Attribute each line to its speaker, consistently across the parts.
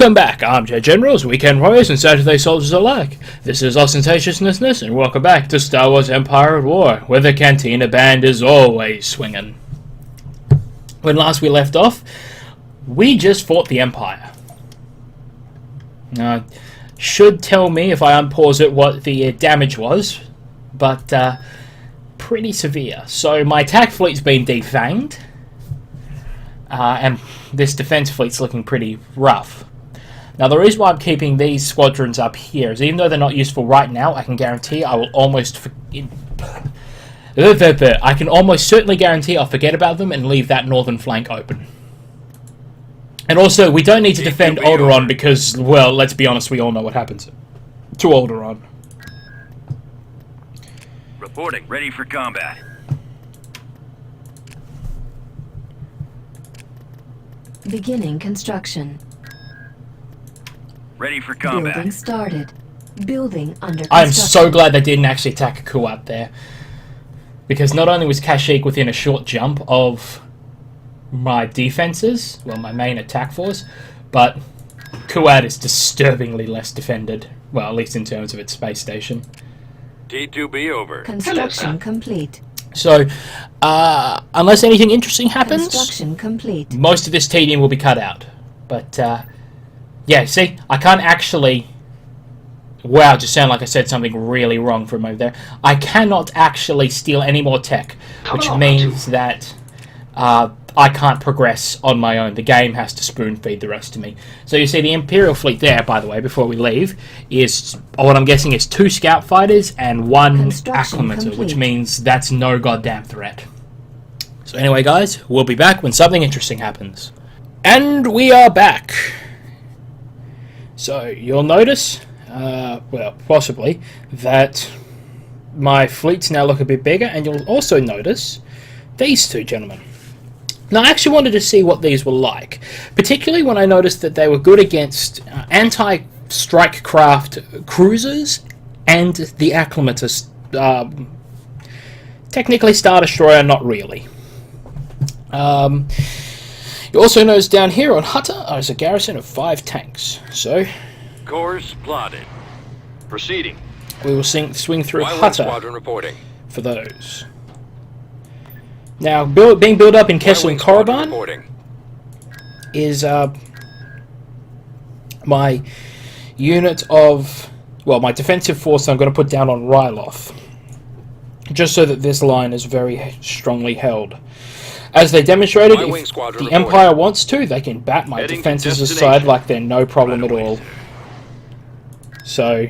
Speaker 1: Welcome back, Armchair Generals, Weekend Warriors, and Saturday Soldiers alike. This is Ostentatiousness, and welcome back to Star Wars Empire at War, where the Cantina Band is always swinging. When last we left off, we just fought the Empire. Now, should tell me if I unpause it what the damage was, but pretty severe. So my attack fleet's been defanged, and this defense fleet's looking pretty rough. Now the reason why I'm keeping these squadrons up here is even though they're not useful right now, I can guarantee I will almost I can almost certainly guarantee I'll forget about them and leave that northern flank open. And also, we don't need to defend Alderaan because, well, let's be honest, we all know what happens to Alderaan.
Speaker 2: Reporting, ready for combat.
Speaker 3: Beginning construction.
Speaker 2: Ready for combat.
Speaker 3: Building started. Building under construction.
Speaker 1: I am so glad they didn't actually attack Kuat there. Because not only was Kashyyyk within a short jump of my defenses, well, my main attack force, but Kuat is disturbingly less defended. Well, at least in terms of its space station.
Speaker 2: T2B over.
Speaker 3: Construction complete.
Speaker 1: So, unless anything interesting happens,
Speaker 3: Construction complete.
Speaker 1: most of this tedium will be cut out. But, yeah, see, I can't actually... Wow, just sound like I said something really wrong for a moment there. I cannot actually steal any more tech, which means that I can't progress on my own. The game has to spoon-feed the rest of me. So you see the Imperial fleet there, by the way, before we leave, is, what I'm guessing is 2 scout fighters and 1 acclimator, which means that's no goddamn threat. So anyway, guys, we'll be back when something interesting happens. And we are back. So you'll notice... well, possibly, that my fleets now look a bit bigger, and you'll also notice these two gentlemen. Now, I actually wanted to see what these were like, particularly when I noticed that they were good against anti-strike craft cruisers and the acclimator, technically Star Destroyer, not really. You also notice down here on Hutta is a garrison of 5 tanks, so...
Speaker 2: Course plotted. Proceeding.
Speaker 1: We will swing through Hutta for those. Now, being built up in Kessel and Korriban is my unit of... Well, my defensive force I'm going to put down on Ryloth. Just so that this line is very strongly held. As they demonstrated, if the Empire wants to, they can bat my defenses aside like they're no problem at all. So,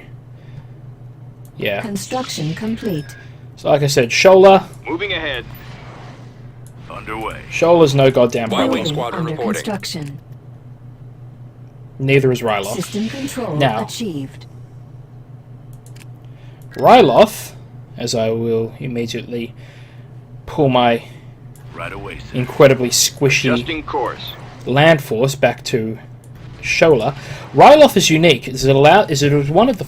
Speaker 1: yeah.
Speaker 3: Construction complete.
Speaker 1: So, like I said, Shola.
Speaker 2: Moving ahead. Underway.
Speaker 1: Shola's no goddamn
Speaker 3: Building
Speaker 1: problem.
Speaker 3: under construction.
Speaker 1: Neither is Ryloth.
Speaker 3: System control
Speaker 1: now,
Speaker 3: achieved.
Speaker 1: Ryloth, as I will immediately pull my incredibly squishy land force back to Shola. Ryloth is unique. It is one of the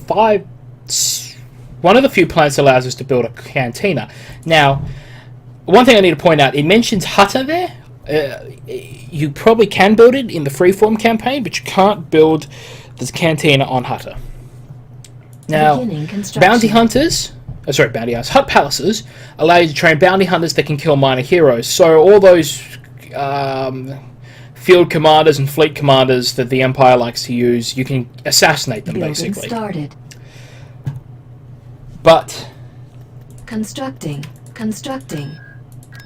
Speaker 1: few planets that allows us to build a cantina. Now, one thing I need to point out, it mentions Hutta there. You probably can build it in the freeform campaign, but you can't build this cantina on Hutta. Now, bounty hunters, Hutt palaces allow you to train bounty hunters that can kill minor heroes. So all those field commanders and fleet commanders that the Empire likes to use, you can assassinate them, basically.
Speaker 3: Started.
Speaker 1: But...
Speaker 3: Constructing.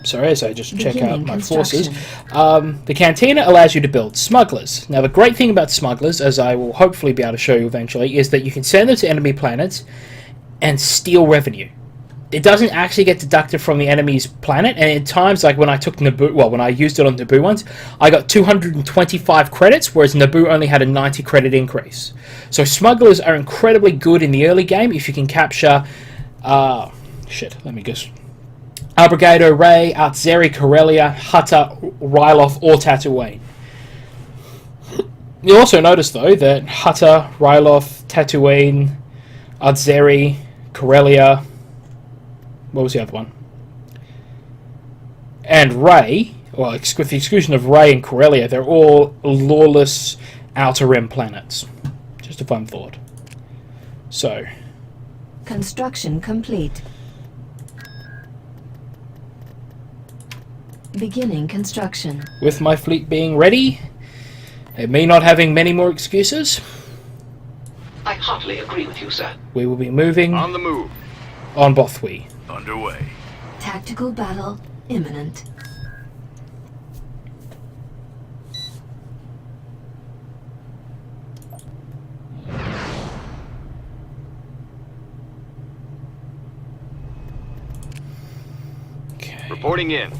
Speaker 1: Sorry, as I just check out my forces. The Cantina allows you to build smugglers. Now, the great thing about smugglers, as I will hopefully be able to show you eventually, is that you can send them to enemy planets and steal revenue. It doesn't actually get deducted from the enemy's planet, and at times, like when I took Naboo, well, when I used it on Naboo once, I got 225 credits, whereas Naboo only had a 90 credit increase. So smugglers are incredibly good in the early game if you can capture, Albrigato, Rey, Artzeri, Corellia, Hutta, Ryloth, or Tatooine. You'll also notice, though, that Hutta, Ryloth, Tatooine, Artzeri, Corellia... What was the other one? And Rey, well, with the exclusion of Rey and Corellia, they're all lawless outer rim planets. Just a fun thought. So,
Speaker 3: Construction complete. Beginning construction.
Speaker 1: with my fleet being ready, and me not having many more excuses,
Speaker 4: I heartily agree with you, sir.
Speaker 1: we will be moving
Speaker 2: On the move.
Speaker 1: on Bothawui.
Speaker 2: Underway.
Speaker 3: Tactical battle imminent.
Speaker 1: Okay.
Speaker 2: Reporting in.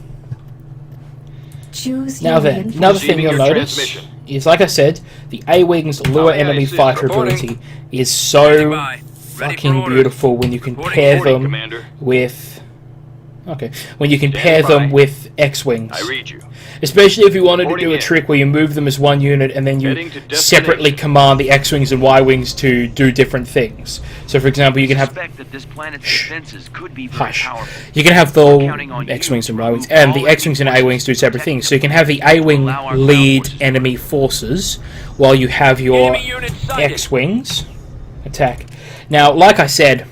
Speaker 3: Choose
Speaker 1: Now
Speaker 3: your
Speaker 1: then, another thing
Speaker 2: Receiving
Speaker 1: you'll
Speaker 2: your
Speaker 1: notice
Speaker 2: transmission.
Speaker 1: is, like I said, the A-Wing's lure
Speaker 2: Aye, aye,
Speaker 1: enemy
Speaker 2: sis,
Speaker 1: fighter
Speaker 2: reporting.
Speaker 1: ability is so
Speaker 2: Standing by. Ready for
Speaker 1: fucking
Speaker 2: orders.
Speaker 1: beautiful when you compare
Speaker 2: Reporting,
Speaker 1: them
Speaker 2: Commander.
Speaker 1: with... Okay, when you compare
Speaker 2: Standing
Speaker 1: them
Speaker 2: by.
Speaker 1: with X-Wings.
Speaker 2: I read you.
Speaker 1: Especially if you wanted to
Speaker 2: Reporting
Speaker 1: do a
Speaker 2: in.
Speaker 1: trick where you move them as one unit and then you
Speaker 2: Heading to destination.
Speaker 1: separately command the X-Wings and Y-Wings to do different things. So, for example, you can have...
Speaker 5: Suspect that this planet's defenses could be very
Speaker 1: Hush.
Speaker 5: powerful.
Speaker 1: You can have
Speaker 5: Counting on
Speaker 1: the
Speaker 5: you
Speaker 1: X-Wings
Speaker 5: to
Speaker 1: and Y-Wings,
Speaker 5: remove
Speaker 1: and
Speaker 5: all
Speaker 1: the X-Wings and
Speaker 5: enemy
Speaker 1: A-Wings do
Speaker 5: forces
Speaker 1: separate
Speaker 5: to
Speaker 1: things.
Speaker 5: protect
Speaker 1: So you can have the A-Wing
Speaker 5: allow our ground
Speaker 1: lead
Speaker 5: forces to
Speaker 1: enemy forces, while you have your
Speaker 2: Enemy unit sighted.
Speaker 1: X-Wings attack. Now, like I said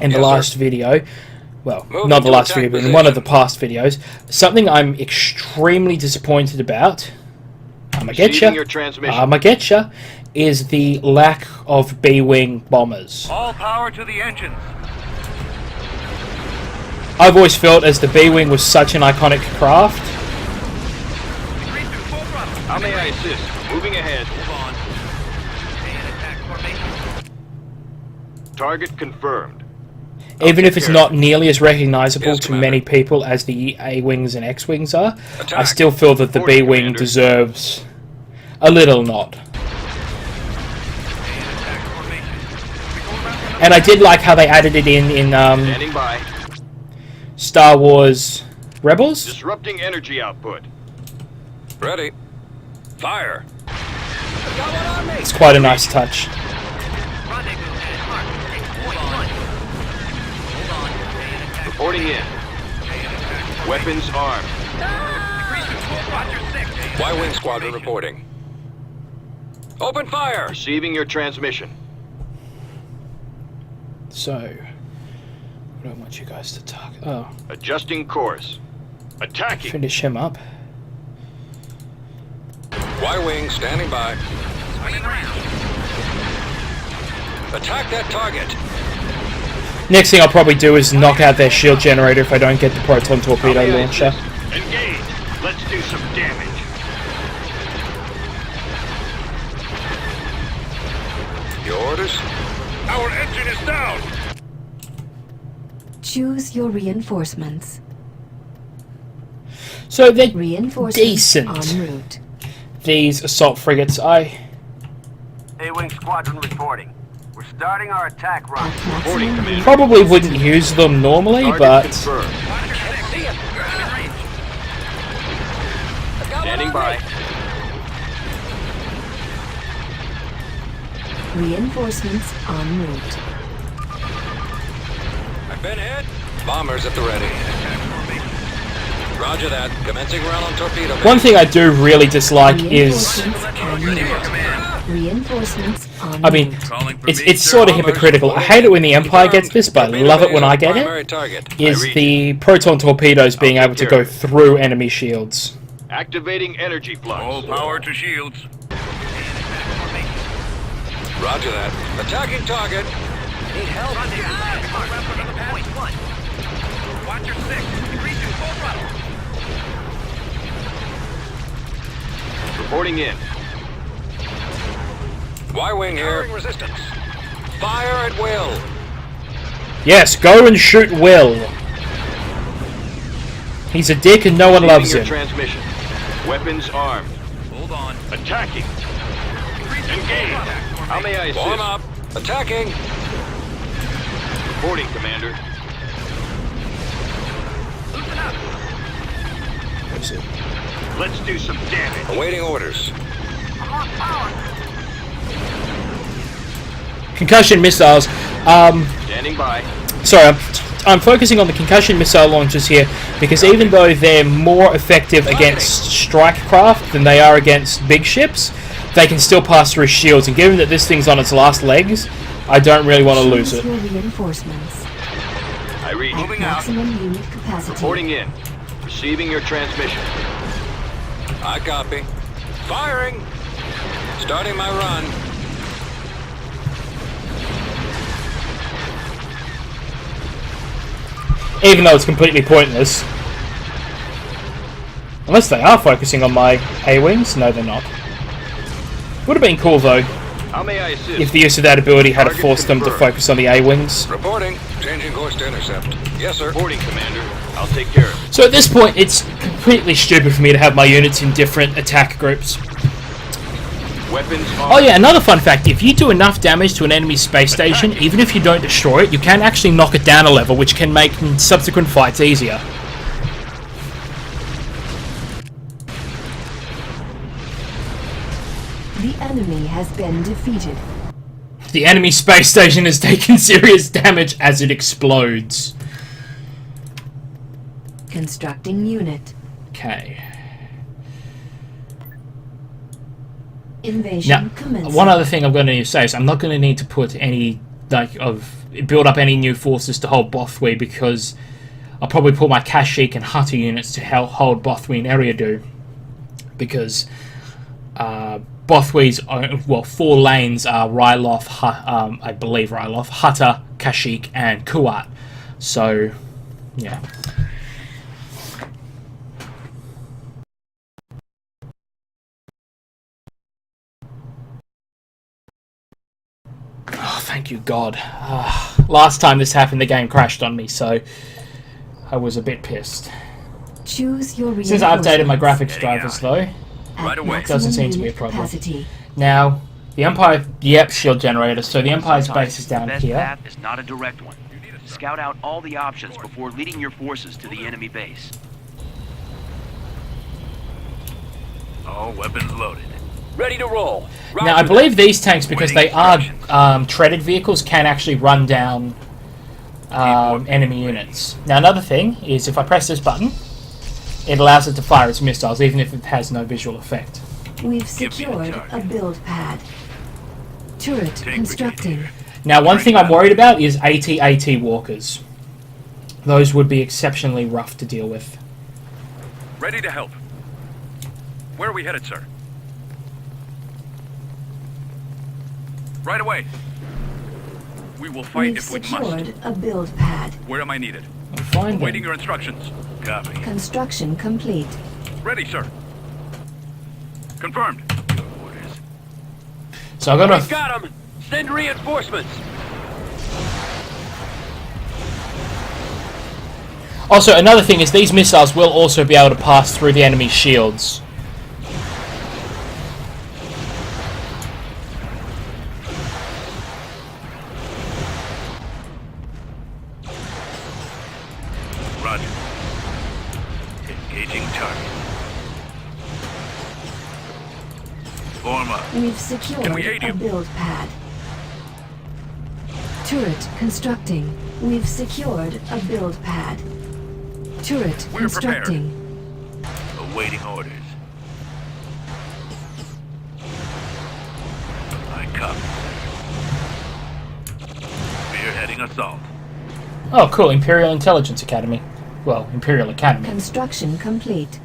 Speaker 1: in the
Speaker 2: Yes, sir.
Speaker 1: last video, well,
Speaker 2: Moving
Speaker 1: not the
Speaker 2: to
Speaker 1: last
Speaker 2: attack
Speaker 1: video, but in one of the
Speaker 2: position.
Speaker 1: past videos, something I'm extremely disappointed about, I'ma
Speaker 2: Receiving your
Speaker 1: getcha,
Speaker 2: transmission.
Speaker 1: I'ma getcha, is the lack of B-Wing bombers.
Speaker 2: All power to the engines.
Speaker 1: I've always felt as the B-Wing was such an iconic craft.
Speaker 2: How may I assist? Moving ahead. Target confirmed.
Speaker 1: Even if it's
Speaker 2: care.
Speaker 1: not nearly as recognizable
Speaker 2: Yes,
Speaker 1: to
Speaker 2: Commander.
Speaker 1: many people as the A-Wings and X-Wings are, I
Speaker 2: Attack.
Speaker 1: still feel that the
Speaker 2: Reporting,
Speaker 1: B-Wing
Speaker 2: Commander.
Speaker 1: deserves a little nod. And I did like how they added it in
Speaker 2: Standing by.
Speaker 1: Star Wars Rebels.
Speaker 2: Disrupting energy output. Ready. Fire.
Speaker 1: It's quite a nice touch.
Speaker 2: Reporting in. Weapons armed. Y-Wing Squadron reporting. Open fire! Receiving your transmission.
Speaker 1: So, what do I want you guys to talk? Oh,
Speaker 2: Adjusting course. Attacking!
Speaker 1: finish him up.
Speaker 2: Y-Wing standing by. Attack that target!
Speaker 1: Next thing I'll probably do is knock out their shield generator if I don't get the proton torpedo launcher.
Speaker 2: Engage! Let's do some damage. Your orders? Our engine is down!
Speaker 3: Choose your reinforcements.
Speaker 1: So they're
Speaker 3: Reinforcements
Speaker 1: decent.
Speaker 3: en route.
Speaker 1: These assault frigates.
Speaker 6: A-Wing Squadron reporting. We're starting our attack run.
Speaker 3: At
Speaker 2: Reporting,
Speaker 3: maximum
Speaker 2: Commander.
Speaker 1: probably wouldn't use them normally,
Speaker 2: Target
Speaker 1: but
Speaker 2: confirmed. Standing by.
Speaker 3: reinforcements en route.
Speaker 2: I've been hit. Bombers at the ready. Roger that. Commencing round on torpedo.
Speaker 1: one thing I do really dislike is,
Speaker 3: Reinforcements en route. Reinforcements en
Speaker 1: I mean,
Speaker 3: route.
Speaker 1: it's sort of hypocritical. I hate it when the Empire gets this, but I love it when I get it. Is the proton torpedoes being able to go through enemy shields.
Speaker 2: Activating energy flux.
Speaker 6: All power to shields.
Speaker 2: Roger that. Attacking target.
Speaker 6: Need help? Watch your 6. Degree 2, full throttle.
Speaker 2: Reporting in. Y-Wing here. Resistance. Fire at will.
Speaker 1: Yes, go and shoot Will. He's a dick and no one
Speaker 2: Receiving
Speaker 1: loves
Speaker 2: your
Speaker 1: him.
Speaker 2: transmission. Weapons armed.
Speaker 6: Hold on.
Speaker 2: Attacking. Engage. How may I assist? Form up. Attacking. Reporting, Commander.
Speaker 6: Loosen up.
Speaker 2: Let's do some damage. Awaiting orders.
Speaker 1: Concussion missiles.
Speaker 2: Standing by.
Speaker 1: Sorry, I'm focusing on the concussion missile launchers here because even though they're more effective against strike craft than they are against big ships, they can still pass through shields, and given that this thing's on its last legs, I don't really want to lose it.
Speaker 3: Your reinforcements.
Speaker 2: I read.
Speaker 3: At maximum unit capacity.
Speaker 2: Reporting in. Receiving your transmission. I copy. Firing. Starting my run.
Speaker 1: Even though it's completely pointless. Unless they are focusing on my A-wings. No, they're not. Would have been cool, though,
Speaker 2: How may I assist?
Speaker 1: if the use of that ability had
Speaker 2: Target
Speaker 1: forced them to
Speaker 2: confirmed.
Speaker 1: focus on the A-wings.
Speaker 2: Reporting. Changing course to intercept. Yes, sir. Reporting, Commander. I'll take care of it.
Speaker 1: So at this point, it's completely stupid for me to have my units in different attack groups.
Speaker 2: Weapons
Speaker 1: Oh yeah, another fun fact, if you do enough damage to an enemy space station, even if you don't destroy it, you can actually knock it down a level, which can make subsequent fights easier.
Speaker 3: The enemy has been defeated.
Speaker 1: The enemy space station has taken serious damage as it explodes.
Speaker 3: Constructing unit.
Speaker 1: Okay.
Speaker 3: Invasion
Speaker 1: Now,
Speaker 3: commencing.
Speaker 1: one other thing I'm going to need to say is I'm not going to need to put any, build up any new forces to hold Bothawui, because I'll probably put my Kashyyyk and Hutta units to hold Bothawui and Eriadu, because Bothawui's, well, 4 lanes are Ryloth, I believe Ryloth, Hutta, Kashyyyk, and Kuat. So, yeah. Oh, thank you, God. Last time this happened, the game crashed on me, so I was a bit pissed.
Speaker 3: Choose your
Speaker 1: Since I updated my
Speaker 3: reinforcements.
Speaker 1: graphics drivers, though,
Speaker 2: Right away.
Speaker 3: Maximum
Speaker 1: Doesn't seem to be a
Speaker 3: unit
Speaker 1: problem.
Speaker 3: capacity.
Speaker 1: now, the Empire, yep, shield generator, so the Empire's
Speaker 5: Sometimes
Speaker 1: base is
Speaker 5: the
Speaker 1: down
Speaker 5: best
Speaker 1: here.
Speaker 5: path is not a direct one. Scout out all the options before leading your forces to the enemy base.
Speaker 6: All weapons loaded.
Speaker 2: Ready to roll.
Speaker 1: Now, I believe these tanks, because they are treaded vehicles, can actually run down enemy units. Now, another thing is if I press this button, it allows it to fire its missiles, even if it has no visual effect.
Speaker 3: We've
Speaker 6: Give me the
Speaker 3: secured a
Speaker 6: target.
Speaker 3: build pad. Turret constructing.
Speaker 1: Now, one thing I'm worried about is AT-AT walkers. Those would be exceptionally rough to deal with.
Speaker 6: Ready to help. Where are we headed, sir? Right away. We will fight
Speaker 3: We've
Speaker 6: if we must.
Speaker 3: secured a build pad.
Speaker 6: Where am I needed?
Speaker 1: I'm fine
Speaker 6: Waiting
Speaker 1: then.
Speaker 6: your instructions. Copy.
Speaker 3: Construction complete.
Speaker 6: Ready, sir. Confirmed. Orders.
Speaker 1: So I've got
Speaker 2: We've
Speaker 1: to...
Speaker 2: got them. Send reinforcements.
Speaker 1: Also, another thing is these missiles will also be able to pass through the enemy's shields.
Speaker 6: Roger. Engaging target. Form up.
Speaker 3: We've secured
Speaker 6: Can we aid you?
Speaker 3: a build pad. Turret constructing. We've secured a build pad. Turret
Speaker 6: We're prepared.
Speaker 3: constructing.
Speaker 6: Awaiting orders. I copy. Spearheading assault.
Speaker 1: Oh, cool. Imperial Intelligence Academy. Well, Imperial Academy.
Speaker 3: Construction complete.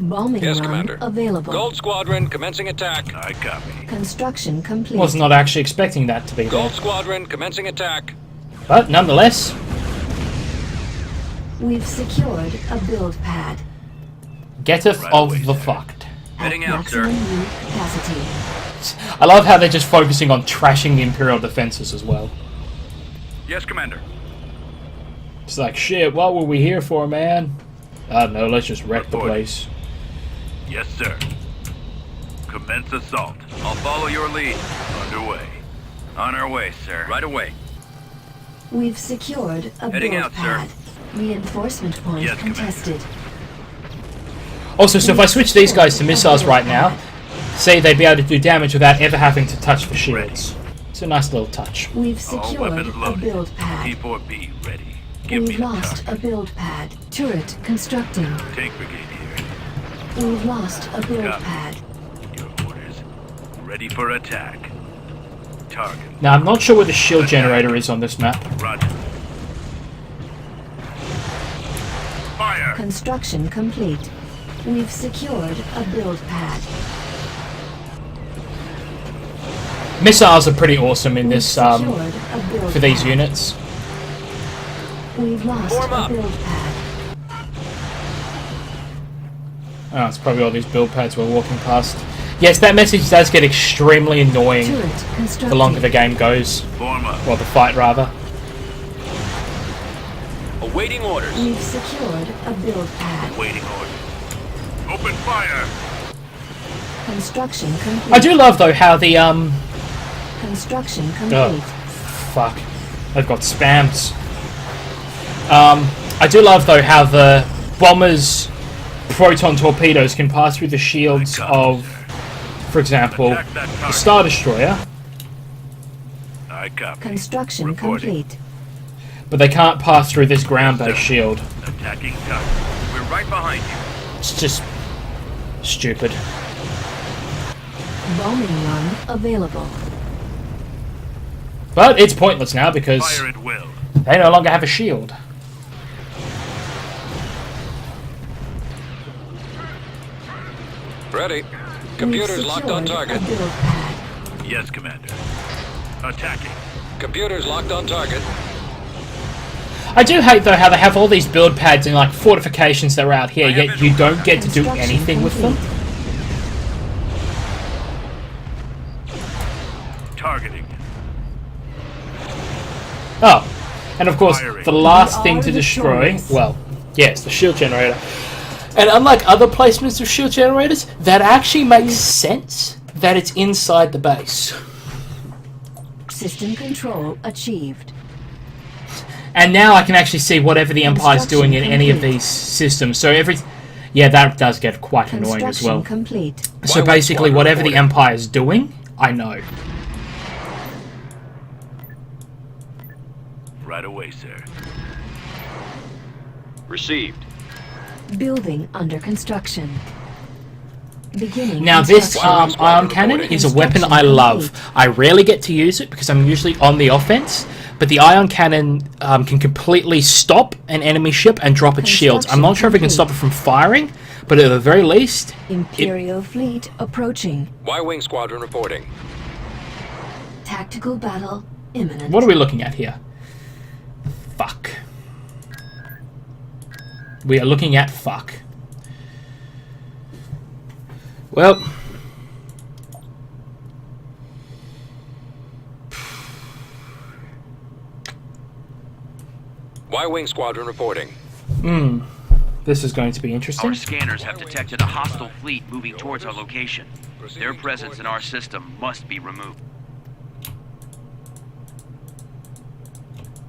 Speaker 3: Bombing
Speaker 2: Yes,
Speaker 3: run
Speaker 2: Commander.
Speaker 3: available.
Speaker 2: Gold Squadron commencing attack.
Speaker 6: I copy.
Speaker 3: Construction complete.
Speaker 1: Was not actually expecting that to be there.
Speaker 2: Gold Squadron commencing attack.
Speaker 1: But, nonetheless,
Speaker 3: We've secured a build pad.
Speaker 1: getteth
Speaker 6: Right
Speaker 1: of
Speaker 6: away,
Speaker 1: the
Speaker 6: sir.
Speaker 1: fucked.
Speaker 2: Heading
Speaker 3: At
Speaker 2: out, sir.
Speaker 3: maximum unit capacity.
Speaker 1: I love how they're just focusing on trashing the Imperial defenses as well.
Speaker 6: Yes, Commander.
Speaker 1: It's like, shit, what were we here for, man? I don't know, let's just wreck the
Speaker 6: Reporting.
Speaker 1: place.
Speaker 6: Yes, sir. Commence assault.
Speaker 2: I'll follow your lead.
Speaker 6: Underway.
Speaker 2: On our way, sir. Right away.
Speaker 3: We've secured a
Speaker 2: Heading
Speaker 3: build
Speaker 2: out, sir.
Speaker 3: pad. Reinforcement point
Speaker 6: Yes, Commander.
Speaker 3: contested.
Speaker 1: Also, so if I switch these guys to missiles right now, say they'd be able to do damage without ever having to touch the shields. It's a nice little touch.
Speaker 3: We've
Speaker 6: All
Speaker 3: secured
Speaker 6: weapons
Speaker 3: a
Speaker 6: loaded.
Speaker 3: build pad.
Speaker 6: T4B ready. Give me
Speaker 3: We've
Speaker 6: the
Speaker 3: lost a
Speaker 6: target.
Speaker 3: build pad. Turret constructing.
Speaker 6: Tank brigade here.
Speaker 3: We've lost a build
Speaker 6: Copy.
Speaker 3: pad.
Speaker 6: Your orders.
Speaker 7: Ready for attack. Target.
Speaker 1: Now, I'm not sure where the shield generator is on this map.
Speaker 7: Roger. Fire!
Speaker 3: Construction complete. We've secured a build pad.
Speaker 1: Missiles are pretty awesome in
Speaker 3: We've
Speaker 1: this,
Speaker 3: secured a build
Speaker 1: for these
Speaker 3: pad.
Speaker 1: units.
Speaker 3: We've lost
Speaker 2: Form
Speaker 3: a
Speaker 2: up.
Speaker 3: build pad.
Speaker 1: Oh, it's probably all these build pads we're walking past. Yes, that message does get extremely annoying
Speaker 3: Turret constructed.
Speaker 1: the longer the game goes.
Speaker 7: Form up.
Speaker 1: Well, the fight, rather.
Speaker 2: Awaiting orders.
Speaker 3: We've secured a build pad.
Speaker 7: Waiting order. Open fire!
Speaker 3: Construction complete.
Speaker 1: I do love, though, how the,
Speaker 3: Construction
Speaker 1: Oh,
Speaker 3: complete.
Speaker 1: fuck. They've got spams. I do love, though, how the bombers' proton torpedoes can pass through the shields of, for example,
Speaker 7: Attack that
Speaker 1: the
Speaker 7: target.
Speaker 1: Star Destroyer,
Speaker 7: I copy.
Speaker 3: Construction
Speaker 7: Reporting.
Speaker 3: complete.
Speaker 1: but they can't pass through this ground-based shield.
Speaker 7: Attacking target. We're right behind you.
Speaker 1: It's just stupid.
Speaker 3: Bombing run available.
Speaker 1: But it's pointless now because
Speaker 7: Fire at will.
Speaker 1: they no longer have a shield.
Speaker 2: Ready. Computers
Speaker 3: We've
Speaker 2: locked on
Speaker 3: secured
Speaker 2: target.
Speaker 3: a build pad.
Speaker 7: Yes, Commander. Attacking.
Speaker 2: Computers locked on target.
Speaker 1: I do hate, though, how they have all these build pads and, like, fortifications that are out here, yet you don't get to do
Speaker 3: Construction
Speaker 1: anything with them.
Speaker 3: complete.
Speaker 7: Targeting.
Speaker 1: Oh, and of course,
Speaker 7: Firing.
Speaker 1: the last
Speaker 3: We
Speaker 1: thing
Speaker 3: are
Speaker 1: to destroy,
Speaker 3: victorious.
Speaker 1: well, yes, the shield generator. And unlike other placements of shield generators, that actually makes sense that it's inside the base.
Speaker 3: System control achieved.
Speaker 1: And now I can actually see whatever the Empire's doing in any of
Speaker 3: complete.
Speaker 1: these systems. So yeah, that does get quite annoying as
Speaker 3: Construction
Speaker 1: well.
Speaker 3: complete.
Speaker 1: So
Speaker 2: Why
Speaker 1: basically,
Speaker 2: would
Speaker 1: whatever the
Speaker 2: Squadron
Speaker 1: Empire's doing, I know.
Speaker 7: Right away, sir.
Speaker 2: Received.
Speaker 3: Building under construction. Beginning
Speaker 1: Now this
Speaker 3: construction.
Speaker 1: ion cannon is a weapon I love. I rarely get to use it because I'm usually on the offense, but the ion cannon can completely stop an enemy ship and drop its shields. I'm not sure if it can stop it from firing, but at the very least,
Speaker 3: Imperial fleet approaching.
Speaker 2: Y-Wing Squadron reporting.
Speaker 3: Tactical battle imminent.
Speaker 1: what are we looking at here? Fuck. We are looking at fuck. Well,
Speaker 2: Y-Wing Squadron reporting.
Speaker 1: this is going to be
Speaker 5: Our
Speaker 1: interesting.
Speaker 5: scanners have detected a hostile fleet moving towards our location. Their presence in our system must be removed.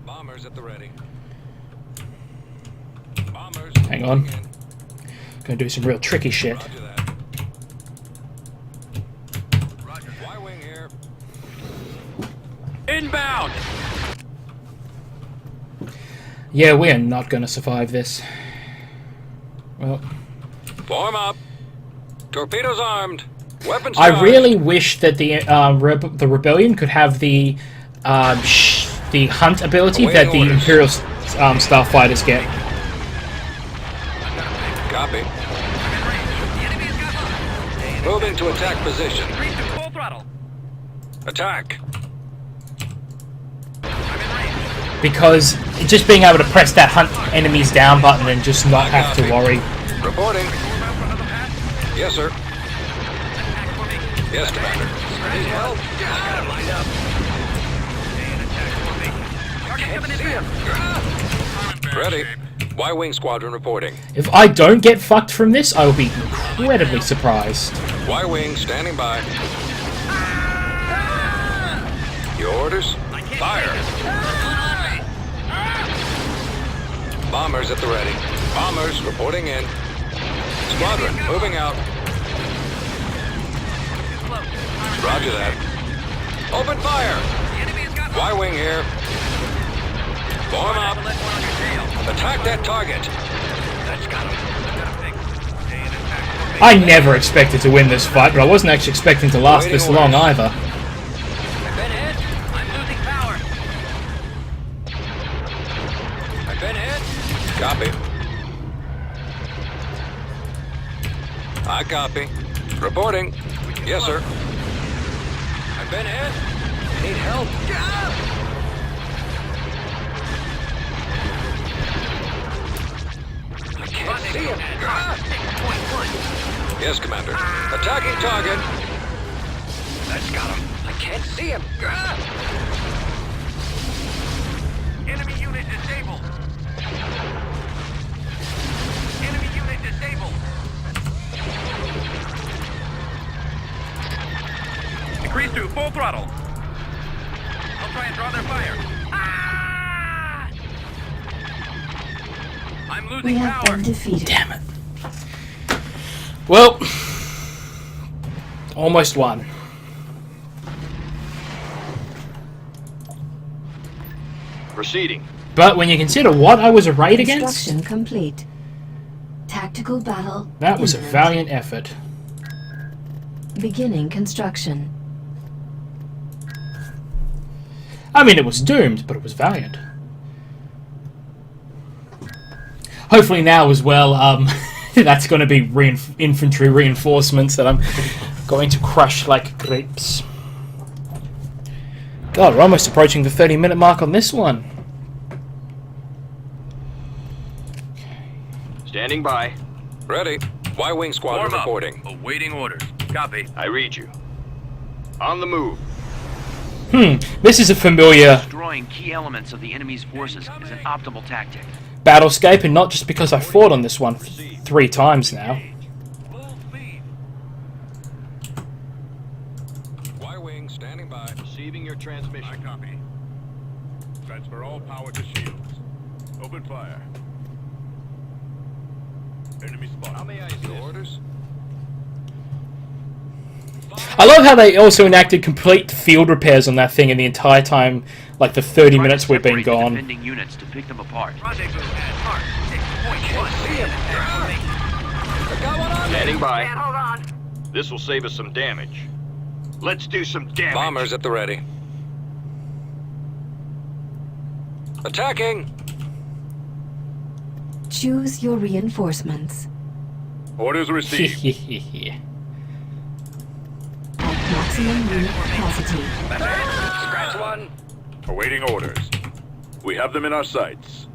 Speaker 2: Bombers at the ready. Bombers.
Speaker 1: Hang on.
Speaker 2: moving in.
Speaker 1: Gonna do some real tricky shit.
Speaker 2: Roger that. Y-Wing here. Inbound!
Speaker 1: Yeah, we are not gonna survive this. Well,
Speaker 2: Form up. Torpedoes armed. Weapons
Speaker 1: I
Speaker 2: charged.
Speaker 1: really wish that the rebellion could have the hunt ability that the
Speaker 2: Awaiting orders.
Speaker 1: Imperial starfighters get.
Speaker 2: Copy. Moving to attack position. Attack.
Speaker 1: Because just being able to press that hunt enemies down button and just not have to worry.
Speaker 2: Reporting. Yes, sir. Yes, Commander. Need help? Ready. Y-Wing Squadron reporting.
Speaker 1: If I don't get fucked from this, I will be incredibly surprised.
Speaker 2: Y-Wing standing by. Your orders? Fire. Bombers at the ready. Bombers reporting in. Squadron moving out. Roger that. Open fire! Y-Wing here. Form up. Attack that target.
Speaker 1: I never expected to win this fight, but I wasn't actually expecting to last this long either.
Speaker 5: I've been hit. I'm losing power.
Speaker 2: I've been hit. Copy. I copy. Reporting. Yes, sir. I've been hit. Need help. I can't see him. Yes, Commander. Attacking target.
Speaker 5: That's got him.
Speaker 2: I can't see him.
Speaker 6: Enemy unit disabled. Enemy unit disabled. Increase to full throttle. I'll try and draw their fire. Ah! I'm
Speaker 3: We
Speaker 6: losing
Speaker 3: have
Speaker 6: power.
Speaker 3: been defeated.
Speaker 1: Damn it. Well, almost won.
Speaker 2: Proceeding.
Speaker 1: But when you consider what I was arrayed against,
Speaker 3: Construction complete. Tactical battle.
Speaker 1: that was a
Speaker 3: imminent.
Speaker 1: valiant effort.
Speaker 3: Beginning construction.
Speaker 1: I mean, it was doomed, but it was valiant. Hopefully now as well, that's going to be infantry reinforcements that I'm going to crush like grapes. God, we're almost approaching the 30-minute mark on this one.
Speaker 2: Standing by. Ready. Y-Wing Squadron
Speaker 7: Warm up.
Speaker 2: reporting.
Speaker 7: Awaiting orders. Copy.
Speaker 2: I read you. On the move.
Speaker 1: This is a familiar
Speaker 5: Destroying key elements of the enemy's forces is an optimal tactic.
Speaker 1: battlescape, and not just because I fought on this one 3 times now.
Speaker 6: Full speed.
Speaker 2: Y-Wing standing by. Receiving your
Speaker 7: I
Speaker 2: transmission.
Speaker 7: copy. Transfer all power to shields. Open fire. Enemy spot.
Speaker 2: How may I assist? Orders?
Speaker 1: I love how they also enacted complete field repairs on that thing in the entire time, like the 30 minutes we've been
Speaker 5: Separate the
Speaker 1: gone.
Speaker 5: defending units to pick them apart.
Speaker 6: Rendezvous at Mark 6.1.
Speaker 2: Standing by.
Speaker 6: Hold on.
Speaker 2: This will save us some damage. Let's do some damage. Bombers at the ready. Attacking!
Speaker 3: Choose your reinforcements.
Speaker 7: Orders received.
Speaker 3: At maximum unit capacity.
Speaker 2: Scratch one.
Speaker 7: Awaiting orders. We have them in our sights.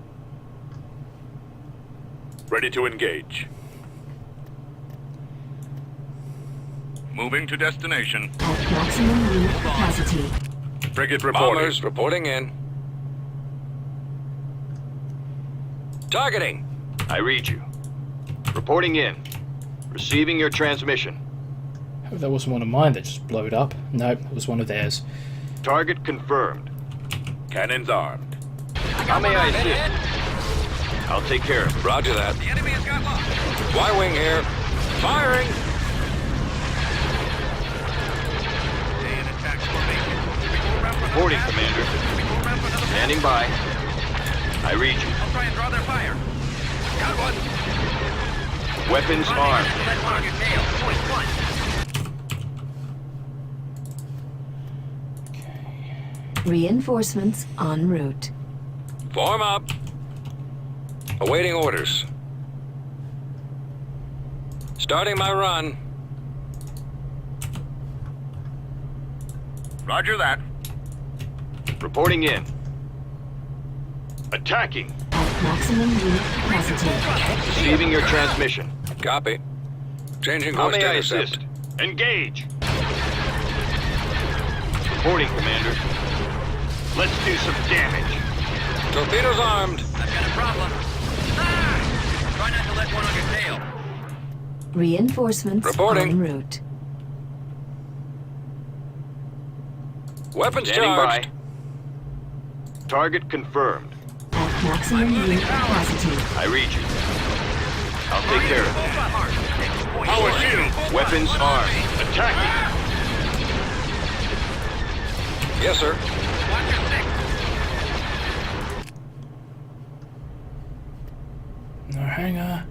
Speaker 7: Ready to engage. Moving to destination.
Speaker 3: At maximum unit capacity.
Speaker 7: Frigate reporting.
Speaker 2: Bombers reporting in. Targeting. I read you. Reporting in. Receiving your transmission.
Speaker 1: I hope that wasn't one of mine that just blowed up. Nope, it was one of theirs.
Speaker 2: Target confirmed.
Speaker 7: Cannons armed.
Speaker 2: How may I assist? I'll take care of it. Roger that.
Speaker 6: The enemy has got lost.
Speaker 2: Y-Wing here. Firing!
Speaker 6: Stay in attack formation.
Speaker 2: Reporting, Commander. Standing by. I read you.
Speaker 6: I'll try and draw their fire. Got one.
Speaker 2: Weapons armed.
Speaker 6: Let one on your tail. Point one.
Speaker 3: Reinforcements en route.
Speaker 2: Form up. Awaiting orders. Starting my run.
Speaker 7: Roger that.
Speaker 2: Reporting in. Attacking.
Speaker 3: At maximum unit capacity.
Speaker 2: Receiving your transmission. Copy. Changing course to intercept.
Speaker 7: assist?
Speaker 2: Engage. Reporting, Commander. Let's do some damage. Torpedoes armed.
Speaker 6: I've got a problem. Ah! Try not to let one on your tail.
Speaker 3: Reinforcements
Speaker 2: Reporting.
Speaker 3: en route.
Speaker 2: Weapons charged. Target confirmed.
Speaker 3: At maximum unit capacity.
Speaker 2: I read you. I'll take care of it.
Speaker 7: Power shield.
Speaker 2: Weapons armed. Attacking. Yes, sir.
Speaker 6: Watch your six.
Speaker 1: No hanger.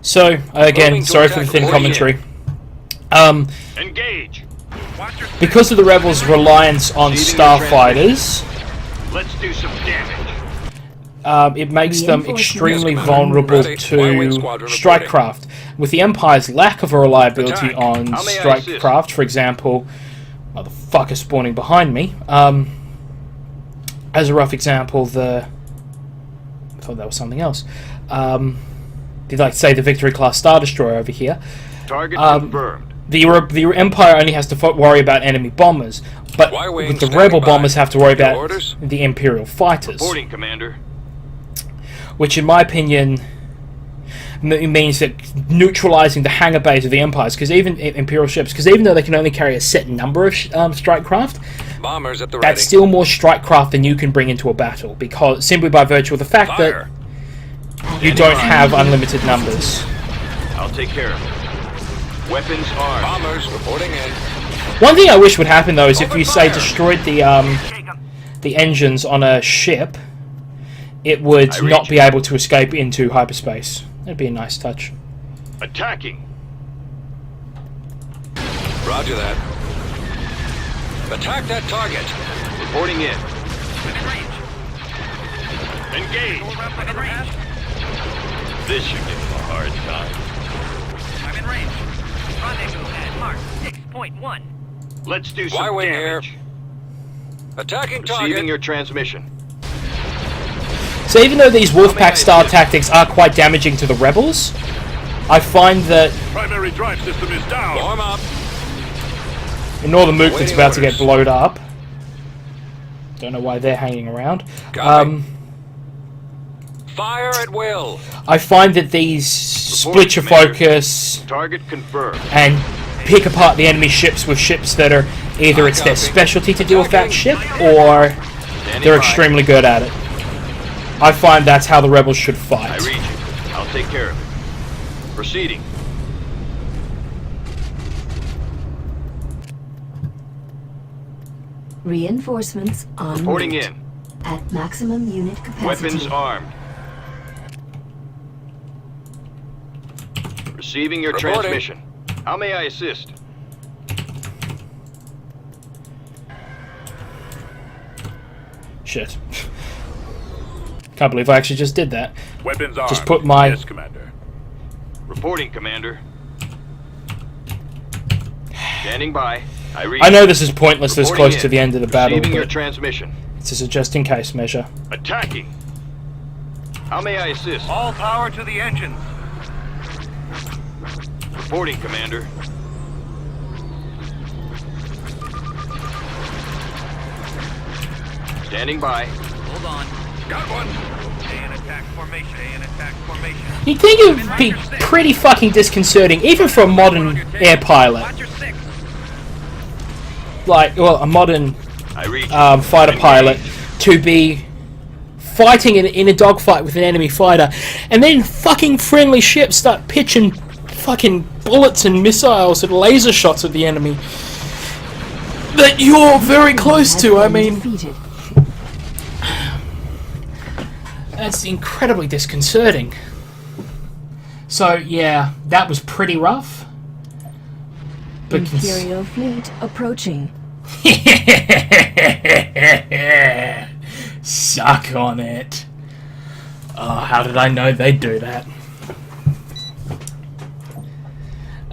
Speaker 1: So, again,
Speaker 2: Moving to
Speaker 1: sorry for the
Speaker 2: attack
Speaker 1: thin
Speaker 2: point
Speaker 1: commentary.
Speaker 7: Engage.
Speaker 6: Watch your
Speaker 1: Because of the rebels' reliance on
Speaker 2: Receiving the
Speaker 1: starfighters,
Speaker 7: Let's do some damage.
Speaker 1: it makes them
Speaker 3: Reinforcements.
Speaker 1: extremely
Speaker 2: Yes, Commander.
Speaker 1: vulnerable
Speaker 2: Ready. Y-wing
Speaker 1: to
Speaker 2: squadron
Speaker 1: strikecraft. With the Empire's lack of a reliability
Speaker 2: Attack.
Speaker 1: on
Speaker 2: How may I assist?
Speaker 1: strikecraft, for example, motherfucker spawning behind me. As a rough example, I thought that was something else. Did I say the Victory class Star Destroyer over here?
Speaker 7: Target confirmed.
Speaker 1: The Empire only has to worry about enemy bombers, but
Speaker 2: Y-wing
Speaker 1: with the
Speaker 2: standing
Speaker 1: Rebel
Speaker 2: by.
Speaker 1: bombers have to worry
Speaker 2: Your
Speaker 1: about
Speaker 2: orders?
Speaker 1: the Imperial fighters,
Speaker 7: Reporting, Commander.
Speaker 1: which, in my opinion, means that neutralizing the hangar bays of the Empires, because even Imperial ships, because even though they can only carry a set number of strikecraft,
Speaker 2: Bombers at the ready.
Speaker 1: that's still more strikecraft than you can bring into a battle, because simply by virtue of the fact
Speaker 2: Fire.
Speaker 1: that you don't have unlimited numbers.
Speaker 7: I'll take care of it. Weapons armed.
Speaker 2: Bombers reporting in.
Speaker 1: One thing I wish would happen though is if
Speaker 2: Open
Speaker 1: you say
Speaker 2: fire.
Speaker 1: destroyed the engines on a ship, it would
Speaker 7: I read
Speaker 1: not
Speaker 7: you.
Speaker 1: be able to escape into hyperspace. That'd be a nice touch.
Speaker 7: Attacking.
Speaker 2: Roger that. Attack that target.
Speaker 7: Reporting in.
Speaker 6: I'm in range.
Speaker 7: Engage.
Speaker 6: Go around within range.
Speaker 7: This should give him a hard time.
Speaker 6: I'm in range. Rendezvous at Mark 6.1.
Speaker 7: Let's do some
Speaker 2: Y-wing here.
Speaker 7: damage.
Speaker 2: Attacking
Speaker 7: Receiving
Speaker 2: target.
Speaker 7: your transmission.
Speaker 1: So even though these Wolfpack
Speaker 7: How may I
Speaker 1: style
Speaker 7: assist?
Speaker 1: tactics are quite damaging to the rebels, I find that
Speaker 7: Primary drive system is down.
Speaker 2: Warm up.
Speaker 1: in Northern Mook that's
Speaker 2: Awaiting
Speaker 1: about to get
Speaker 2: orders.
Speaker 1: blowed up. Don't know why they're hanging around.
Speaker 2: Copy. Fire at will.
Speaker 1: I find that these split your
Speaker 7: Commander.
Speaker 1: focus
Speaker 7: Target confirmed.
Speaker 1: and pick apart the enemy ships with ships that are either it's their
Speaker 2: Copy.
Speaker 1: specialty to deal with that
Speaker 2: Attacking.
Speaker 1: ship or
Speaker 7: Standing
Speaker 1: they're
Speaker 7: by.
Speaker 1: extremely good at it. I find that's how the rebels should
Speaker 7: I
Speaker 1: fight.
Speaker 7: read you. I'll take care of it. Proceeding.
Speaker 3: Reinforcements en
Speaker 7: Reporting
Speaker 3: route.
Speaker 7: in.
Speaker 3: At maximum unit capacity.
Speaker 7: Weapons armed. Receiving your
Speaker 2: Reporting.
Speaker 7: transmission. How may I assist?
Speaker 1: Shit. Can't believe I actually just did that.
Speaker 7: Weapons
Speaker 1: armed. Just put my-
Speaker 7: Yes, Commander. Reporting, Commander. Standing by. I read.
Speaker 1: I know this is pointless this
Speaker 7: Reporting
Speaker 1: close to
Speaker 7: in.
Speaker 1: the end of the battle,
Speaker 7: Receiving your
Speaker 1: but
Speaker 7: transmission.
Speaker 1: this is a just in case measure.
Speaker 7: Attacking. How may I assist?
Speaker 6: All power to the engines.
Speaker 7: Reporting, Commander. Standing by.
Speaker 6: Hold on.
Speaker 7: Got one.
Speaker 6: Stay in attack formation. Stay in attack formation.
Speaker 1: You'd think it would be pretty fucking disconcerting, even for a modern air pilot.
Speaker 6: Watch your six.
Speaker 1: Like, well, a modern
Speaker 7: I read you.
Speaker 1: fighter pilot, to be fighting in a dogfight with an enemy fighter, and then fucking friendly ships start pitching fucking bullets and missiles and laser shots at the enemy that you're very close
Speaker 3: Has
Speaker 1: to. I
Speaker 3: been
Speaker 1: mean,
Speaker 3: defeated.
Speaker 1: that's incredibly disconcerting. So yeah, that was pretty rough. But
Speaker 3: Imperial fleet approaching.
Speaker 1: suck on it. Oh, how did I know they'd do that?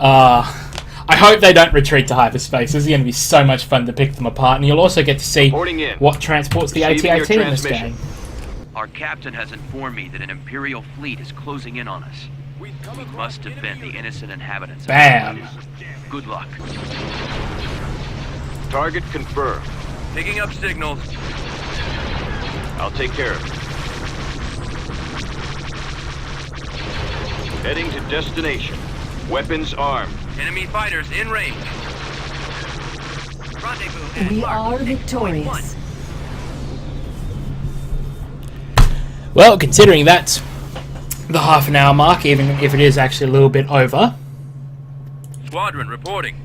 Speaker 1: I hope they don't retreat to hyperspace. This is going to be so much fun to pick them apart, and you'll also get to see
Speaker 7: Reporting in.
Speaker 1: what transports the
Speaker 7: Receiving your
Speaker 1: AT-AT in this
Speaker 7: transmission.
Speaker 1: game.
Speaker 5: Our captain has informed me that an Imperial fleet is closing in on us. We must defend the innocent inhabitants. of
Speaker 1: Bam.
Speaker 5: this planet. Good luck.
Speaker 7: Target confirmed.
Speaker 6: Picking up signals.
Speaker 7: I'll take care of it. Heading to destination. Weapons armed.
Speaker 6: Enemy fighters in range. Rendezvous at
Speaker 3: We
Speaker 6: Mark
Speaker 3: are
Speaker 6: 6.1.
Speaker 3: victorious.
Speaker 1: Well, considering that's the half an hour mark, even if it is actually a little bit over,
Speaker 6: Squadron reporting.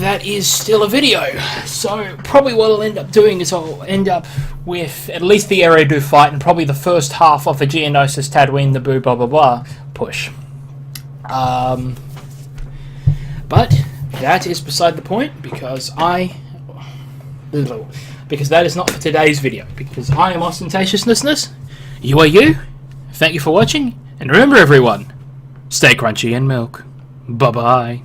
Speaker 1: that is still a video. So probably what I'll end up doing is I'll end up with at least the Eriadu fight and probably the first half of the Geonosis Tatooine Naboo blah blah blah push. But that is beside the point because that is not for today's video, because I am Ostentatiousness, you are you, thank you for watching, and remember everyone, stay crunchy and milk. Bye bye.